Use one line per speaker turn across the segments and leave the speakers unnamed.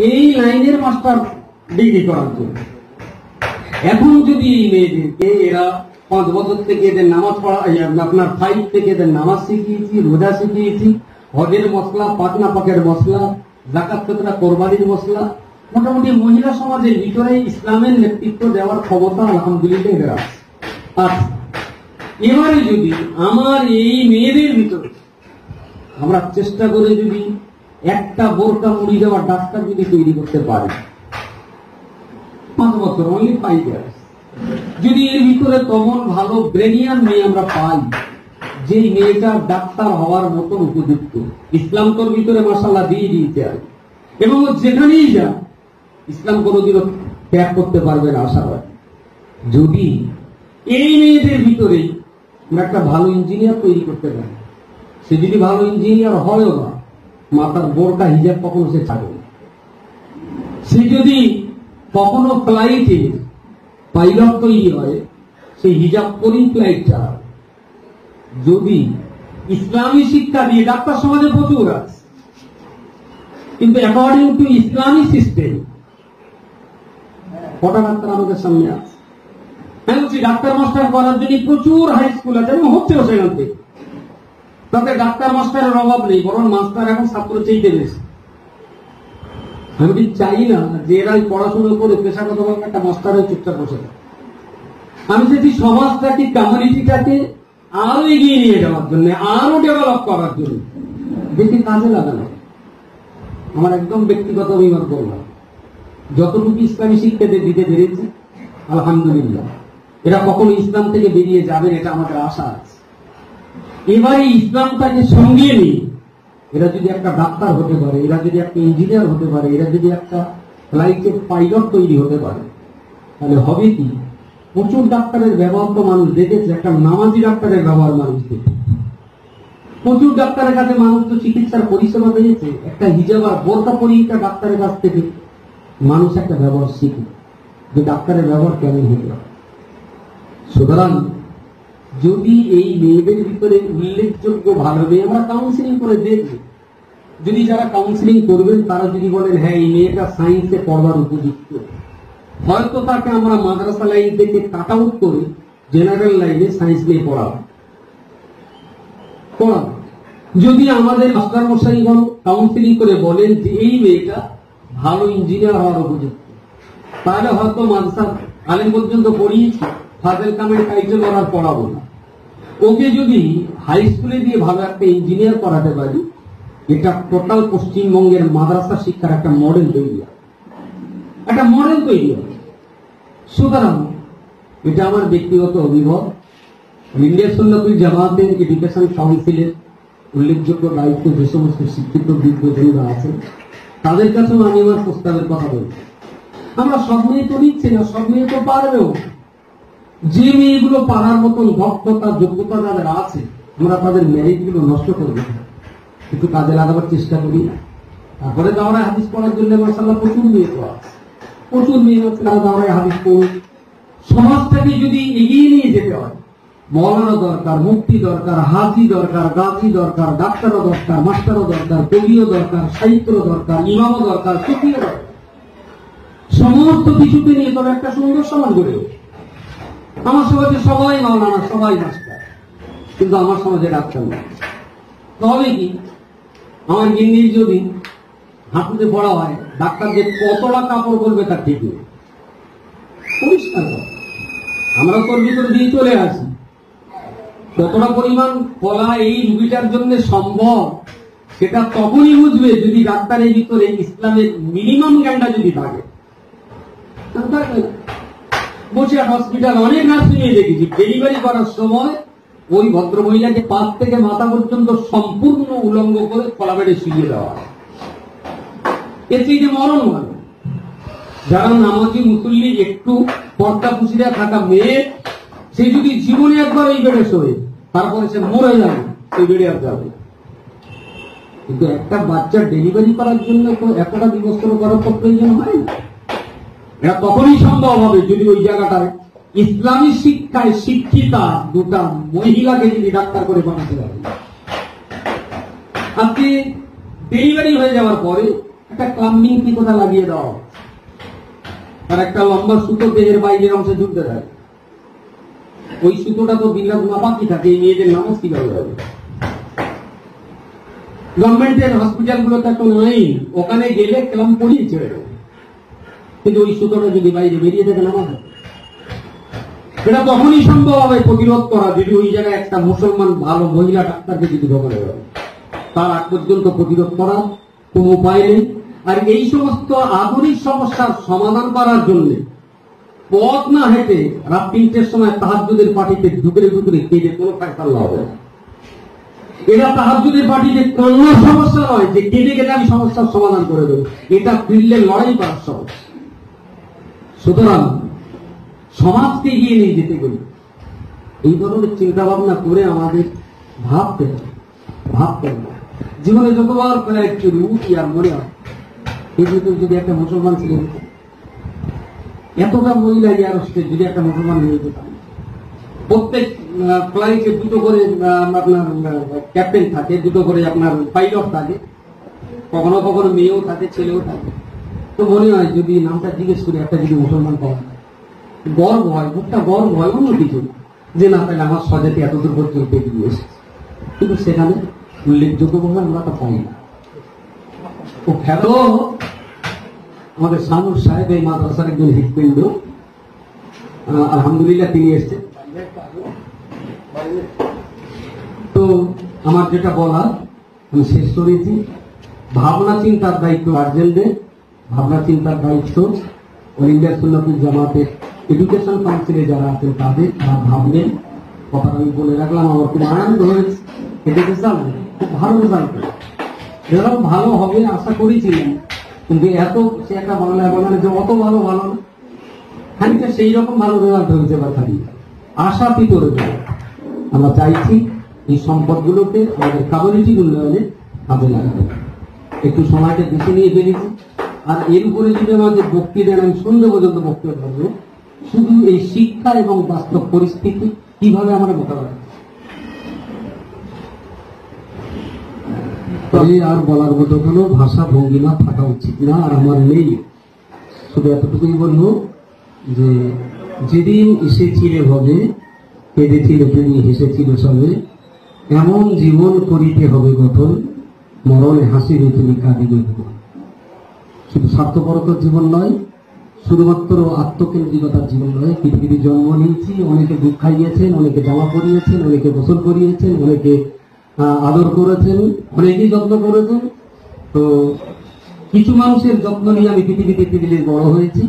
এই লাইনের master degree করার জন্য। এখন যদি এই মেয়েদেরকে এরা 5 বছর থেকে এদের নামাজ পড়া, আপনার 5 থেকে এদের নামাজ শিখিয়েছি, রোজা শিখিয়েছি, হজের মশলা, পাতনা পাকের মশলা, যাকাত ফিতরা, কোরবানির মশলা, মোটামুটি মহিলা সমাজের ভিতরে ইসলামের নেতৃত্ব দেওয়ার ক্ষমতা আলহামদুলিল্লাহ এদের আছে। আচ্ছা, এবারে যদি আমার এই মেয়েদের ভিতরে আমরা চেষ্টা করে যদি একটা বোরকা মুড়ি দেওয়া ডাক্তার যদি তৈরি করতে পারি, 5 বছর, অনলি 5 ইয়ার্স, যদি এর ভিতরে তেমন ভালো ব্রেনিয়ান মেয়ে আমরা পাই, যেই মেয়েটা ডাক্তার হওয়ার মতো উপযুক্ত, ইসলাম তোর ভিতরে মাশাআল্লাহ দিয়ে দিয়েছে আর, এবং ও যেখানেই যা ইসলাম কোনোদিনও ত্যাগ করতে পারবে না আশাবাদ। যদি এই মেয়েদের ভিতরে আমরা একটা ভালো ইঞ্জিনিয়ার তৈরি করতে পারি, সে যদি ভালো ইঞ্জিনিয়ার হয়ও না, মাথার বোরকা হিজাব কখনো সে ছাড়বে না। সে যদি কখনো ফ্লাইটে পাইলট তৈরি হয়, সেই হিজাব করেই ফ্লাইট চালাবে। যদি ইসলামী শিক্ষা দিয়ে, ডাক্তার সমাজে প্রচুর আছে, কিন্তু অ্যাকর্ডিং টু ইসলামী সিস্টেম কটা ডাক্তার আমাদের সামনে আছে? হ্যাঁ বলছি, ডাক্তার মাস্টার করার জন্য প্রচুর হাই স্কুল আছে এবং হচ্ছেও সেখান থেকে। তাতে ডাক্তার মাস্টারের অভাব নেই, বরং মাস্টার এখন ছাত্র চাইতে বেশি। আমি চাই না যে এরা পড়াশোনা করে পেশাগতভাবে একটা মাস্টারের চুপচাপ বসে থাকে। আমি চাইছি সমাজটাকে, কমিউনিটিটাকে আরো এগিয়ে নিয়ে যাওয়ার জন্য, আরো ডেভেলপ করার জন্য বেশি কাজে লাগানো। আমার একদম ব্যক্তিগত অভিমত বললাম, যতটুকু ইসলামী শিক্ষা দিতে পেরেছি আলহামদুলিল্লাহ। এরা কখনো ইসলাম থেকে বেরিয়ে যাবেন এটা আমাদের আশা আছে। এবারে ইসলামটাকে সঙ্গে নিয়ে এরা যদি একটা ডাক্তার হতে পারে, এরা যদি একটা ইঞ্জিনিয়ার হতে পারে, এরা যদি একটা ফ্লাইটের পাইলট তৈরি হতে পারে, তাহলে হবে কি, প্রচুর ডাক্তারের ব্যবহার তো মানুষ দেখেছে, একটা নামাজি ডাক্তারের ব্যবহার মানুষ দেখেছে। প্রচুর ডাক্তারের কাছে মানুষ তো চিকিৎসার পরিষেবা পেয়েছে, একটা হিজাব আর বোরকা পরিহিতা ডাক্তারের কাছ থেকে মানুষ একটা ব্যবহার শিখে যে ডাক্তারের ব্যবহার কেমন হতে হয়। সুতরাং যদি এই মেয়েদের ভিতরে উল্লেখযোগ্য ভালো মেয়ে আমরা কাউন্সিলিং করে দেখব, যদি যারা কাউন্সিলিং করবেন তারা যদি বলেন হ্যাঁ এই মেয়েটা সায়েন্সে পড়বার উপযুক্ত, হয়তো তাকে আমরা মাদ্রাসা লাইন থেকে কাট আউট করে জেনারেল লাইনে সায়েন্স নিয়ে পড়াবো। যদি আমাদের মাস্টার মশাইগণ কাউন্সিলিং করে বলেন যে এই মেয়েটা ভালো ইঞ্জিনিয়ার হওয়ার উপযুক্ত, তাহলে হয়তো মাদ্রাসা আলেম পর্যন্ত পড়িয়েছি, ফাজেল কামের কাইজল আর পড়াবো না। ওকে যদি হাই স্কুলে দিয়ে ভালো একটা ইঞ্জিনিয়ার করাতে পারি, এটা টোটাল পশ্চিমবঙ্গের মাদ্রাসা শিক্ষার একটা মডেল তৈরি হবে, একটা মডেল তৈরি হবে। সুতরাং এটা আমার ব্যক্তিগত অভিমত। ইন্ডিয়া সুন্নাতুল জামাতের এডুকেশন কাউন্সিলের উল্লেখযোগ্য দায়িত্ব যে সমস্ত শিক্ষিত বিদ্যার্থীরা আছেন তাদের কাছেও আমি আমার প্রস্তাবের কথা বলছি। আমরা সব মেয়ে তো নিচ্ছি না, সব মেয়ে তো পারবেও। যে মেয়েগুলো পারার মতন দক্ষতা যোগ্যতা যাদের আছে, আমরা তাদের মেরিট গুলো নষ্ট করবো, একটু কাজে লাগাবার চেষ্টা করি। তারপরে দাওরায় হাদিস পড়ার জন্য মাশাআল্লাহ প্রচুর মেয়ে তো আছে, প্রচুর মেয়ে আছে দাওরায় হাদিস পড়ুন। সমাজটাকে যদি এগিয়ে নিয়ে যেতে হয়, মৌলানা দরকার, মুফতি দরকার, হাজি দরকার, গাজী দরকার, ডাক্তারও দরকার, মাস্টারও দরকার, কবিও দরকার, সাহিত্য দরকার, ইমামও দরকার, সুফিও দরকার। সমস্ত কিছুকে নিয়ে তবে একটা সুন্দর সমাজ গড়ে ওঠে। আমার সমাজে সবাই মাওলানা, সবাই মাস্টার, কিন্তু আমার সমাজে ডাক্তার নেই। তবে কি আমার গিন্নির যদি হাঁটুতে পড়া হয়, ডাক্তার যে কতটা কাপড় বলবে তার ঠিক নেই। পরিষ্কার আমরা তোর ভিতরে দিয়ে চলে আসি, কতটা পরিমাণ বলা এই রুগীটার জন্য সম্ভব সেটা তখনই বুঝবে যদি ডাক্তারের ভিতরে ইসলামের মিনিমাম জ্ঞানটা যদি থাকে। বসে হসপিটাল অনেক নার্সিং এ দেখেছি, ডেলিভারি করার সময় ওই ভদ্র মহিলাকে পা থেকে মাথা পর্যন্ত সম্পূর্ণ উলঙ্গ করে খোলা বেডে শুয়ে দেওয়া, এর চেয়ে মরণ মানে। যারা নামাজি মুসল্লি একটু পর্দা পুষিরা থাকা মেয়ে, সে যদি জীবনে একবার এই বেডে শোয়ে তারপরে সে মরে যাবে, সেই বেডে আর যাবে। কিন্তু একটা বাচ্চার ডেলিভারি করার জন্য তো এতটা বিবস্ত্র করার তো প্রয়োজন হয় না। এটা তখনই সম্ভব হবে যদি ওই জায়গাটায় ইসলামী শিক্ষায় শিক্ষিতা দুটা মহিলাকে যদি ডাক্তার করে বানাতে পারে। আজকে ডেলিভারি হয়ে যাওয়ার পরে একটা ক্লাম্বিং কি কোথা লাগিয়ে দাও, আর একটা লম্বা সুতো দেহের বাইরের অংশে ঝুলতে থাকে। ওই সুতোটা তো বিল্লাস মাপাকি থাকে, এই মেয়েদের নামাজ কিভাবে হবে? গভর্নমেন্টের হসপিটাল গুলোতে তো নাই, ওখানে গেলে ক্লাম পড়িয়ে ছেড়ে দেবে, কিন্তু ওই সুতোটা যদি বাইরে বেরিয়ে থাকে নামাজ। এটা তখনই সম্ভব হবে প্রতিরোধ করা যদি ওই জায়গায় একটা মুসলমান ভালো মহিলা ডাক্তারকে যদি ঢোকানো যাবে। তার আগ পর্যন্ত প্রতিরোধ করা কোন উপায় নেই। আর এই সমস্ত আধুনিক সমস্যার সমাধান করার জন্য পথ না হেঁটে রাত 3টের সময় তাহাজ্জুদের পার্টিতে ঢুকরে কেটে কোনো ফেসলা হবে না। এটা তাহাজ্জুদের পার্টিতে কান্নার সমস্যা নয় যে কেটে কেটে আমি সমস্যার সমাধান করে দেবো, এটা ফিরলে লড়াই করার সমস্যা। সুতরাং সমাজকে এগিয়ে নিয়ে যেতে গেলে এই ধরনের চিন্তা ভাবনা করে আমাদের ভাবতে হবে। জীবনে যতবার করে একটু উঠি আর মনে হয় এই যদি একটা মুসলমান ছিল, এতটা মহিলা ইয়ারস্টে যদি একটা মুসলমান হয়ে যেতাম। প্রত্যেক ফ্লাইটে 2টো করে আপনার ক্যাপ্টেন থাকে, 2টো করে আপনার পাইলট থাকে, কখনো কখনো মেয়েও থাকে, ছেলেও থাকে। তো মনে হয় যদি নামটা জিজ্ঞেস করি একটা যদি মুসলমান পাওয়া যায়, গর্ব হয়, বুকটা গর্ব হয়, অন্য কিছু যে না তাহলে আমার স্বজাতি এতদূর পর্যন্ত এগিয়ে এসেছে। কিন্তু সেখানে উল্লেখযোগ্যভাবে আমরা তা পাই না। ও খেলো আমাদের শামুর সাহেব এই মাদ্রাসার একজন হৃৎপিণ্ড, আলহামদুলিল্লাহ তিনি এসছেন। তো আমার যেটা বলার আমি শেষ করেছি। ভাবনা চিন্তার দায়িত্ব গার্জেনদের, ভাবনা চিন্তার দায়িত্ব অল ইন্ডিয়া সুন্নাতুল জামাতের এডুকেশন কাউন্সিলে যারা আছেন তাদের, তারা ভাবলেন। কথা আমি বলে রাখলাম, আমার খুব আনন্দ হয়েছে। এটা রেজাল্ট খুব ভালো রেজাল্ট, যেরকম ভালো হবে আশা করেছিলেন, কিন্তু এত সে একটা বাংলায় বলেন যে অত ভালো না, খানিকটা সেই রকম ভালো রেজাল্ট হয়েছে বা খালি আশাতীত রেজাল্ট। আমরা চাইছি এই সম্পদগুলোকে আমাদের কমিউনিটি উন্নয়নে কাজে লাগাবে। একটু সময়টা বেছে নিয়ে ফেলেছি, আর এর উপরে যদি আমাদের বক্তৃতা দেন আমি সন্ধ্যে পর্যন্ত বক্তব্য থাকবো শুধু এই শিক্ষা এবং বাস্তব পরিস্থিতি কিভাবে আমরা মোকাবেলা। তবে আর বলার মতো কোনো ভাষা ভঙ্গিমা থাকা উচিত না, আর আমার নেই। শুধু এতটুকুই বলবো যে যেদিন এসেছিলে ভবে, কেঁদেছিল তুমি হেসেছিল সবে, এমন জীবন করিতে হবে গঠন, মরণে হাসিবে তুমি কাঁদিবে ভুবন। শুধু স্বার্থপরতার জীবন নয়, শুধুমাত্র আত্মকেন্দ্রিকতার জীবন নয়। পৃথিবীতে জন্ম নিয়েছি, অনেকে দুধ খাইয়েছেন, অনেকে জামা পরিয়েছেন, অনেকে গোসল করিয়েছেন, অনেকে আদর করেছেন, অনেকেই যত্ন করেছেন। তো কিছু মানুষের যত্ন নিয়ে আমি পৃথিবীতে বড় হয়েছি।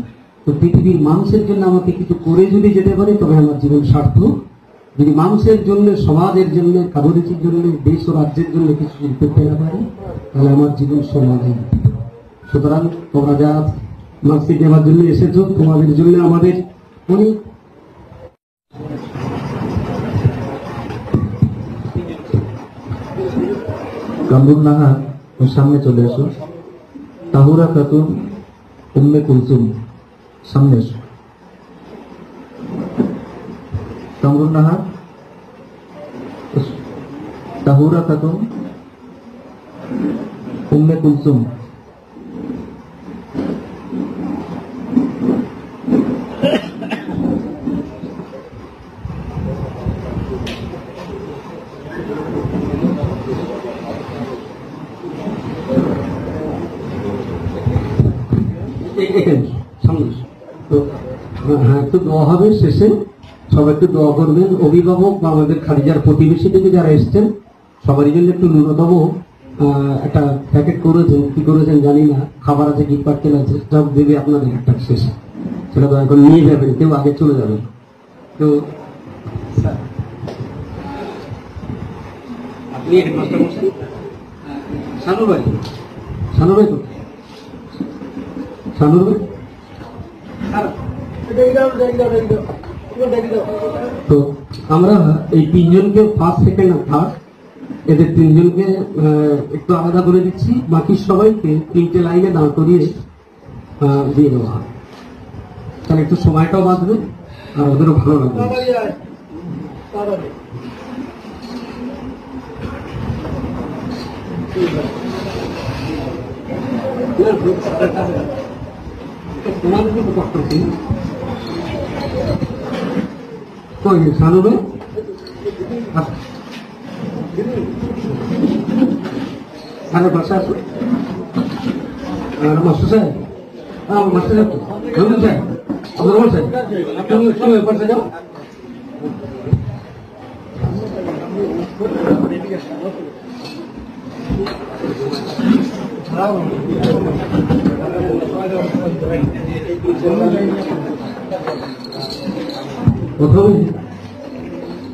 তো পৃথিবীর মানুষের জন্য আমাকে কিছু করে যদি যেতে পারি তবে আমার জীবন সার্থক। যদি মানুষের জন্য, সমাজের জন্য, কাবরিচির জন্য, দেশ ও রাজ্যের জন্য কিছু যদি করতে না পারি তাহলে আমার জীবন সমাজে। সুতরাং তোমরা যা মার্কশিট নেওয়ার জন্য এসেছো, তোমাদের জন্য আমাদের অনেক কামরুন নাহার ওর সামনে চলে এসো। তাহুরা খাতুন উম্মে কুলসুম সামনে এসো। কামরুন নাহার, তাহুরা খাতুন উম্মে কুলসুম। হ্যাঁ, একটু দোয়া হবে শেষে, সবাই একটু দোয়া করবেন। অভিভাবক বা আমাদের খাদিজার প্রতিবেশী থেকে যারা এসছেন সবারই জন্য একটু ন্যূনতম একটা প্যাকেট করেছেন, কি করেছেন জানি না, খাবার আছে, গিফট পার্সেল আছে, সব দেবে আপনাদের একটা শেষে। সেটা তো এখন নিয়ে যাবেন, কেউ আগে চলে যাবেন। তো আপনি হেডমাস্টার বলছেন শানুর ভাই, শানুর ভাই তো শানুর ভাই। তো আমরা এই 3জনকে ফার্স্ট, সেকেন্ড আর থার্ড, এদের 3জনকে একটু আলাদা করে দিচ্ছি, বাকি সবাইকে 3টে লাইনে দাঁড় করিয়ে দিয়ে দেওয়া হয়। তাহলে একটু সময়টাও বাঁচবে আর ওদেরও ভালো লাগবে। তোমাদের কিন্তু কষ্ট হচ্ছে না কই সানুবে আরে বাসা মাস্টার সাহেব মাস্টার সাহেব রমন সাহেব রমন সাহেব তুমি তুমি পাশে যাও প্রথমে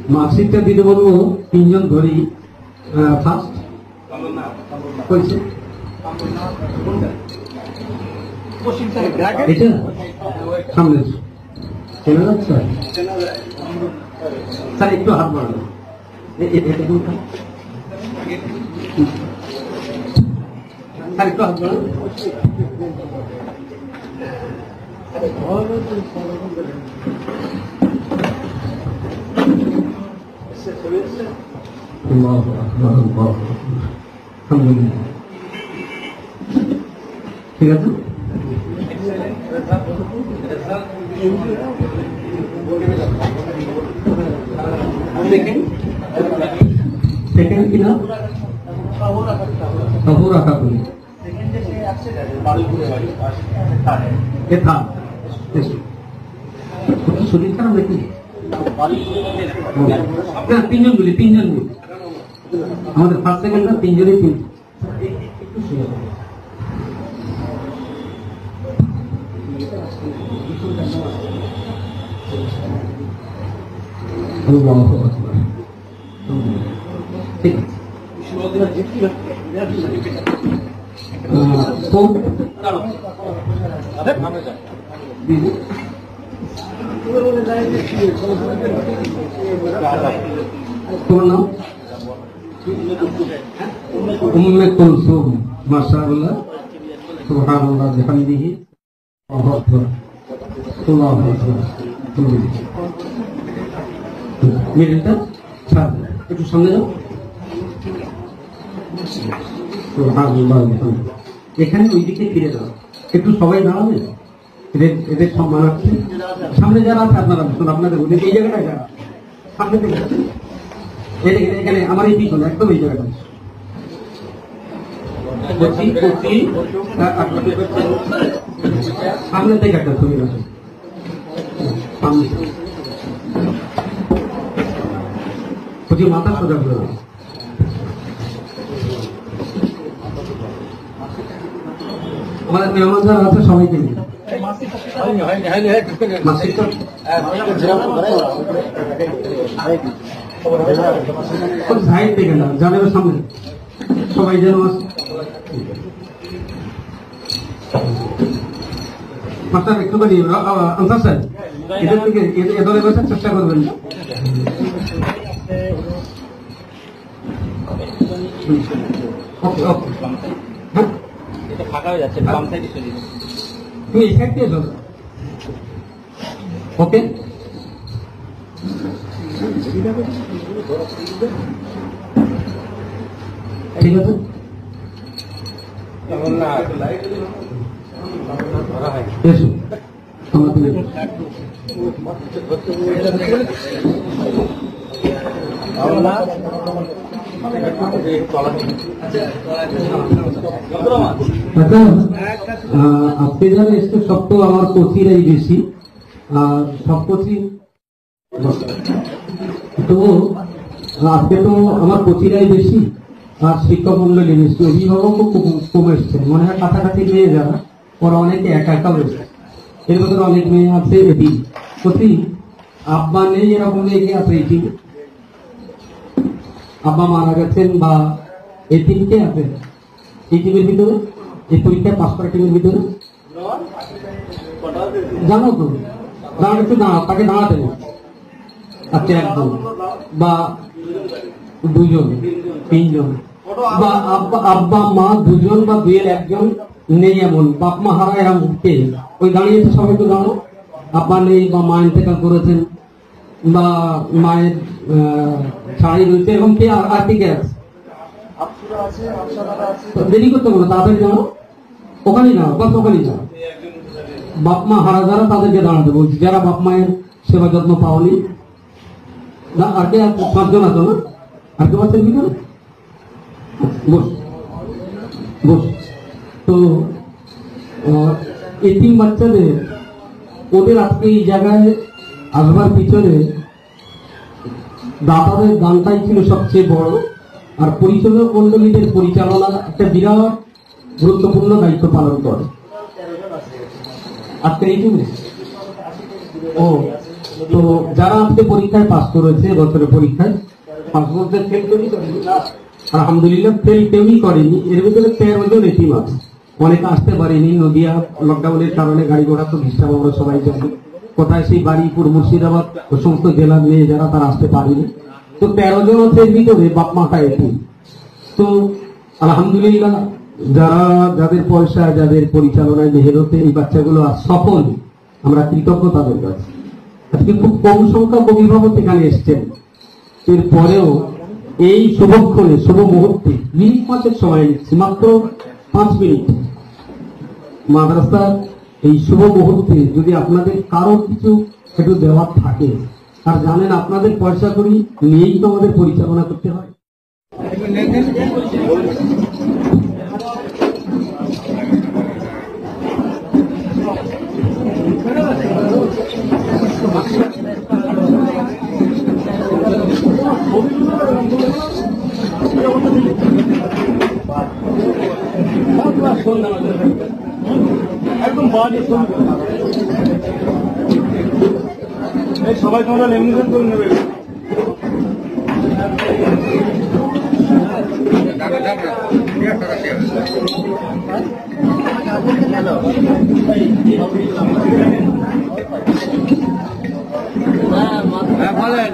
মার্কশিটটা দিতে বলবো তিনজন ধরি ফার্স্ট হয়েছে এটা সামনে চেনা যাচ্ছে স্যার একটু হাত বাড়ানো স্যার একটু হাত বাড়ানো ঠিক আছে সেকেন্ড কি না তবু রাখা করি শরীর খারাপ নাকি না তিনজন মিলি আমাদের ফার্স্ট সেকেন্ডটা তিনজনই তিন ঠিক তোমার নাম উম্মে কুলসুম মাশাআল্লাহ সুবহানাল্লাহ বিহামদিহি আল্লাহু আকবার আল্লাহু আকবার মিডিলটা একটু সামনে যাও সুবহানাল্লাহ বিহামদিহি এখানে ওইদিকে ফিরে যাও একটু সবাই দাঁড়াবে এদের সম্মান আছে সামনে যারা আছে আপনারা আপনাদের ওদিকে এই জায়গাটা সামনে থেকে এখানে আমার এই পিছনে একদম এই জায়গাটা সামনে থেকে একটা ছবি আছে সামনে মাথা সোজা করে আমাদের মেহমান যারা আছে সবাইকে নিয়ে সাইড থেকে না যাদের সামনে সবাই যেন মাস্টার একটুখানি আনসার স্যার এদের থেকে এদলে বসার চেষ্টা করবেন ওকে ওকে হ্যাঁ ফাঁকা হয়ে যাচ্ছে বাম সাইডে চলে যাবে তুমি এই সাইড দিয়ে চলো ওকে ঠিক আছে এসো আপনি যারা এসছে সব তো আমার কোচিরাই বেশি আর সব কোচিং তো আজকে তো আমার কোচিরাই বেশি আর শিক্ষক মন্ডলী বেশি অভিভাবকও কম এসছে মনে হয় কাছাকাছি মেয়ে যারা ওরা অনেকে একা একাও এসছে এর মধ্যে অনেক মেয়ে আছে এটি কোচি আব্বা নেই এরকম লেগে আছে এটি আব্বা মারা গেছেন বা এই টিমকে আছে এই টিমের ভিতরে এই পরীক্ষায় পাস করা টিমের ভিতরে জানো তো দাঁড়াতে একটু দাঁড়া তাকে দাঁড়াতে আচ্ছা একজন বা দুজন তিনজন বা আব্বা মা দুজন বা দুইয়ের একজন নেই এমন বাপ মা হারা এরা মুখতে ওই দাঁড়িয়েছে সবাই তো জানো আব্বা নেই বা মা ইন্তেকাল করেছেন বা মায়ের ছাড়াই রয়েছে এরকম কে আর কে আছে দেরি করতে বলো তাড়াতাড়ি জানো ওখানেই যাও, বাস ওখানেই যাও। বাপ মা হারা যারা তাদেরকে দাঁড়াতে বলছি, যারা বাপ মায়ের সেবা যত্ন পাওনি। না আর কে, 5 জন আছো না? আর কে পাচ্ছেন ভিতরে? বস বস। তো এতিম বাচ্চাদের ওদের আজকে এই জায়গায় আসবার পিছনে দাতাদের গানটাই ছিল সবচেয়ে বড়, আর পরিচালক মন্ডলীদের পরিচালনা একটা বিরাট গুরুত্বপূর্ণ দায়িত্ব পালন করে। আজকে এইটুকু। ও তো যারা আজকে পরীক্ষায় পাস করেছে, বছরের পরীক্ষায় পাস বলতে ফেল কেউই করেনি, আলহামদুলিল্লাহ ফেল কেউই করেনি। এর ভিতরে 13 জন এতিম আছে। অনেকে আসতে পারেনি, নদিয়া লকডাউনের কারণে গাড়ি ঘোড়া তো ডিস্টার্ব, আমরা সবাই জানি। কোথায় সেই বাড়িপুর, মুর্শিদাবাদ, ও সমস্ত জেলার মেয়ে যারা তারা আসতে পারেনি। তো 13 জন আছে এর ভিতরে বাপ মাটা এতিম। তো আলহামদুলিল্লাহ যাদের পয়সা, যাদের পরিচালনায় মেহনতে এই বাচ্চাগুলো সফল, আমরা কৃতজ্ঞ তাদের কাছে। আজকে খুব কম সংখ্যক অভিভাবক এখানে এসছেন, এরপরেও এই শুভক্ষণে, শুভ মুহূর্তে মিনিট 5 সময় নিচ্ছি, মাত্র 5 মিনিট। মাদ্রাসার এই শুভ মুহূর্তে যদি আপনাদের কারো কিছু একটু দেওয়ার থাকে, আর জানেন আপনাদের পয়সা করি নিয়েই তো আমাদের পরিচালনা করতে হয়।
একদম সবাই তোমরা লেমিনেশন করে নেবে। বলেন